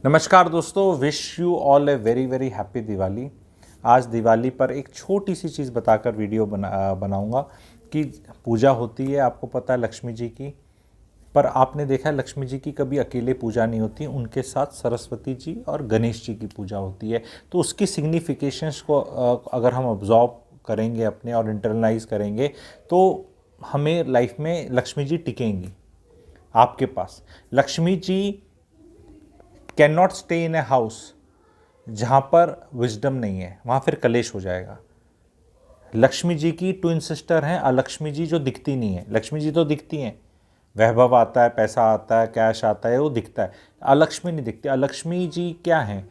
नमस्कार दोस्तों, wish you all a very very happy Diwali. आज दिवाली पर एक छोटी सी चीज़ बताकर वीडियो बनाऊंगा कि पूजा होती है, आपको पता है, लक्ष्मी जी की। पर आपने देखा है लक्ष्मी जी की कभी अकेले पूजा नहीं होती, उनके साथ सरस्वती जी और गणेश जी की पूजा होती है। तो उसकी सिग्निफिकेशंस को अगर हम ऑब्जॉर्व करेंगे अपने और इंटरनलाइज करेंगे तो हमें लाइफ में लक्ष्मी जी टिकेंगी आपके पास। Lakshmi ji can not stay in a house जहाँ पर विजडम नहीं है, वहाँ फिर कलेश हो जाएगा। लक्ष्मी जी की ट्विन सिस्टर हैं अलक्ष्मी जी, जो दिखती नहीं है। लक्ष्मी जी तो दिखती हैं, वैभव आता है, पैसा आता है, कैश आता है, वो दिखता है। अलक्ष्मी नहीं दिखती। अलक्ष्मी जी क्या हैं?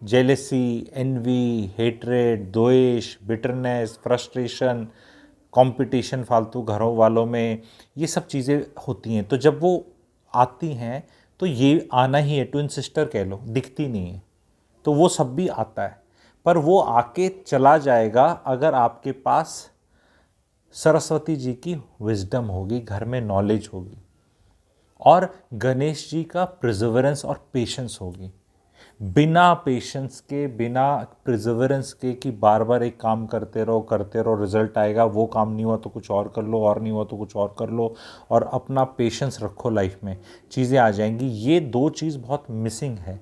जेलेसी, एनवी, हेट्रेड, द्वेष, बिटरनेस, फ्रस्ट्रेशन, कंपटीशन फालतू घरों वालों में, ये सब चीज़ें होती हैं। तो जब वो आती हैं तो ये आना ही है, ट्विन सिस्टर कह लो, दिखती नहीं है तो वो सब भी आता है। पर वो आके चला जाएगा अगर आपके पास सरस्वती जी की विजडम होगी, घर में नॉलेज होगी, और गणेश जी का प्रिजर्वेरेंस और पेशेंस होगी। बिना पेशेंस के, बिना प्रिजर्वेरेंस के कि बार बार एक काम करते रहो, रिजल्ट आएगा, वो काम नहीं हुआ तो कुछ और कर लो, और नहीं हुआ तो कुछ और कर लो, और अपना पेशेंस रखो, लाइफ में चीज़ें आ जाएंगी। ये दो चीज़ बहुत मिसिंग है।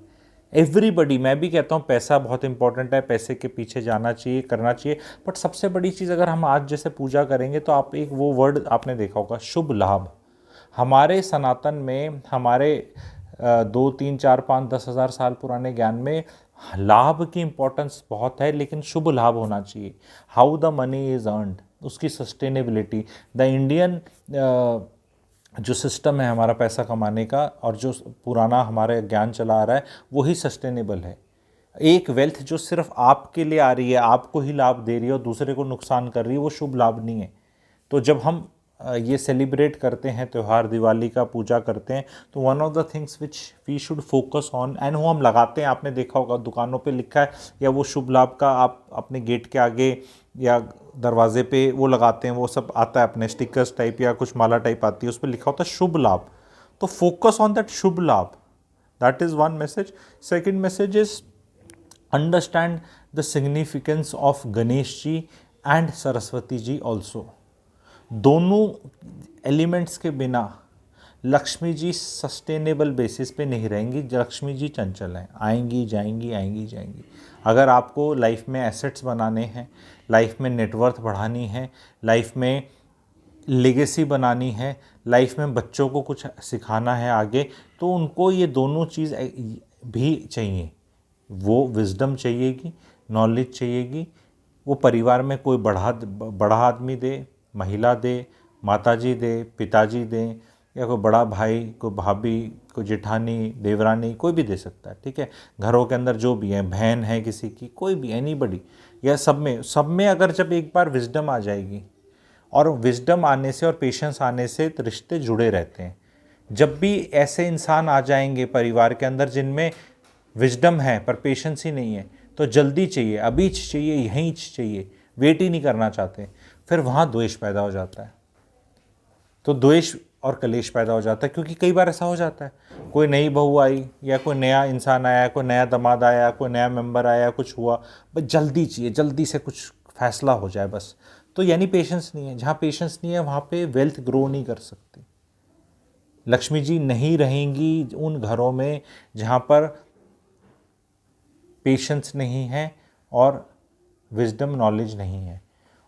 एवरीबडी, मैं भी कहता हूँ पैसा बहुत इंपॉर्टेंट है, पैसे के पीछे जाना चाहिए, करना चाहिए, बट सबसे बड़ी चीज़ अगर हम आज जैसे पूजा करेंगे तो आप एक वो वर्ड आपने देखा होगा, शुभ लाभ। हमारे सनातन में, हमारे 2, 3, 4, 5, 10 हज़ार साल पुराने ज्ञान में लाभ की इंपॉर्टेंस बहुत है, लेकिन शुभ लाभ होना चाहिए। How the money is earned, उसकी सस्टेनेबिलिटी। द इंडियन जो सिस्टम है हमारा पैसा कमाने का, और जो पुराना हमारे ज्ञान चला आ रहा है, वही सस्टेनेबल है। एक वेल्थ जो सिर्फ आपके लिए आ रही है, आपको ही लाभ दे रही है और दूसरे को नुकसान कर रही है, वो शुभ लाभ नहीं है। तो जब हम ये सेलिब्रेट करते हैं त्यौहार, दिवाली का पूजा करते हैं, तो one of the things which we should focus on, and वो हम लगाते हैं, आपने देखा होगा दुकानों पे लिखा है, या वो शुभ लाभ का आप अपने गेट के आगे या दरवाजे पे वो लगाते हैं, वो सब आता है अपने स्टिकर्स टाइप या कुछ माला टाइप आती है, उस पर लिखा होता है शुभ लाभ। तो फोकस ऑन दैट शुभ लाभ, that is one message. Second message is understand the significance of Ganesh ji and Saraswati ji also. दोनों एलिमेंट्स के बिना लक्ष्मी जी सस्टेनेबल बेसिस पे नहीं रहेंगी। लक्ष्मी जी चंचल हैं, आएंगी जाएंगी, आएंगी जाएंगी। अगर आपको लाइफ में एसेट्स बनाने हैं, लाइफ में नेटवर्थ बढ़ानी है, लाइफ में लेगेसी बनानी है, लाइफ में बच्चों को कुछ सिखाना है आगे, तो उनको ये दोनों चीज़ भी चाहिए। वो विजडम चाहिएगी, नॉलेज चाहिएगी। वो परिवार में कोई बड़ा आदमी दे, महिला दे, माताजी दे, पिताजी दें, या कोई बड़ा भाई, कोई भाभी, कोई जेठानी, देवरानी, कोई भी दे सकता है, ठीक है। घरों के अंदर जो भी है, बहन है किसी की, कोई भी, एनीबडी, या सब में अगर जब एक बार विजडम आ जाएगी, और विजडम आने से और पेशेंस आने से तो रिश्ते जुड़े रहते हैं। जब भी ऐसे इंसान आ जाएंगे परिवार के अंदर जिनमें विजडम है पर पेशेंस ही नहीं है, तो जल्दी चाहिए, अभी चाहिए, यहीं चाहिए, वेट ही नहीं करना चाहते, फिर वहाँ द्वेष पैदा हो जाता है। तो द्वेष और कलेश पैदा हो जाता है, क्योंकि कई बार ऐसा हो जाता है, कोई नई बहू आई, या कोई नया इंसान आया, कोई नया दामाद आया, कोई नया मेंबर आया, कुछ हुआ, बस जल्दी चाहिए, जल्दी से कुछ फैसला हो जाए बस। तो यानी पेशेंस नहीं है। जहाँ पेशेंस नहीं है वहाँ पे वेल्थ ग्रो नहीं कर सकती। लक्ष्मी जी नहीं रहेंगी उन घरों में जहाँ पर पेशेंस नहीं है और विजडम नॉलेज नहीं है,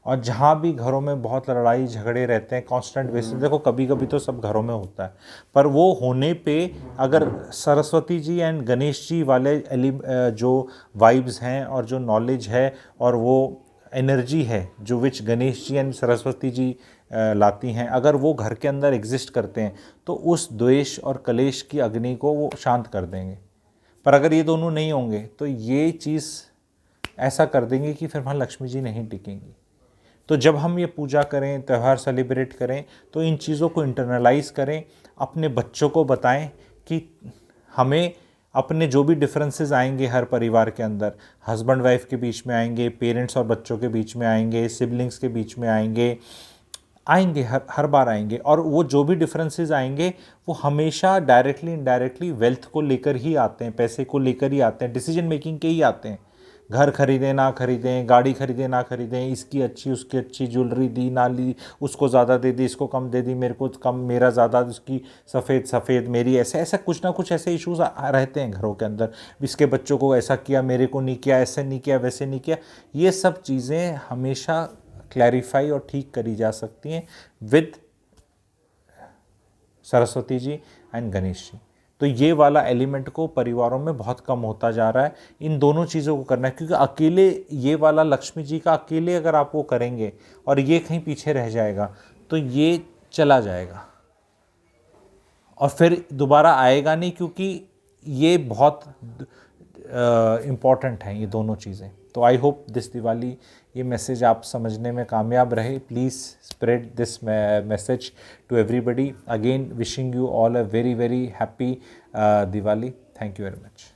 और जहाँ भी घरों में बहुत लड़ाई झगड़े रहते हैं कांस्टेंट बेसिस। देखो कभी कभी तो सब घरों में होता है, पर वो होने पे अगर सरस्वती जी एंड गणेश जी वाले जो वाइब्स हैं और जो नॉलेज है और वो एनर्जी है जो विच गणेश जी एंड सरस्वती जी लाती हैं, अगर वो घर के अंदर एग्जिस्ट करते हैं, तो उस द्वेष और कलेश की अग्नि को वो शांत कर देंगे। पर अगर ये दोनों नहीं होंगे तो ये चीज़ ऐसा कर देंगे कि फिर वहाँ लक्ष्मी जी नहीं टिकेंगी। तो जब हम ये पूजा करें, त्यौहार सेलिब्रेट करें, तो इन चीज़ों को इंटरनलाइज करें, अपने बच्चों को बताएं कि हमें अपने जो भी डिफरेंसेस आएंगे हर परिवार के अंदर, हस्बैंड वाइफ के बीच में आएंगे, पेरेंट्स और बच्चों के बीच में आएंगे, सिबलिंग्स के बीच में आएंगे, आएंगे, हर हर बार आएंगे, और वो जो भी डिफरेंसेस आएंगे वो हमेशा डायरेक्टली इनडायरेक्टली वेल्थ को लेकर ही आते हैं, पैसे को लेकर ही आते हैं, डिसीजन मेकिंग के ही आते हैं। घर खरीदें ना खरीदें, गाड़ी खरीदें ना खरीदें, इसकी अच्छी उसकी अच्छी, ज्वेलरी दी ना ली, उसको ज़्यादा दे दी, इसको कम दे दी, मेरे को कम, मेरा ज़्यादा, उसकी सफ़ेद सफ़ेद मेरी, ऐसे ऐसा कुछ ना कुछ ऐसे इश्यूज रहते हैं घरों के अंदर। इसके बच्चों को ऐसा किया, मेरे को नहीं किया, ऐसे नहीं किया, वैसे नहीं किया। ये सब चीज़ें हमेशा क्लैरिफाई और ठीक करी जा सकती हैं विद सरस्वती जी एंड गणेश जी। तो ये वाला एलिमेंट को परिवारों में बहुत कम होता जा रहा है। इन दोनों चीज़ों को करना है, क्योंकि अकेले ये वाला लक्ष्मी जी का अकेले अगर आप वो करेंगे और ये कहीं पीछे रह जाएगा तो ये चला जाएगा और फिर दोबारा आएगा नहीं, क्योंकि ये बहुत इम्पॉर्टेंट हैं ये दोनों चीज़ें। तो आई होप दिस दिवाली ये मैसेज आप समझने में कामयाब रहे। Please spread this message to everybody. Again wishing you all a very very happy Diwali. Thank you very much.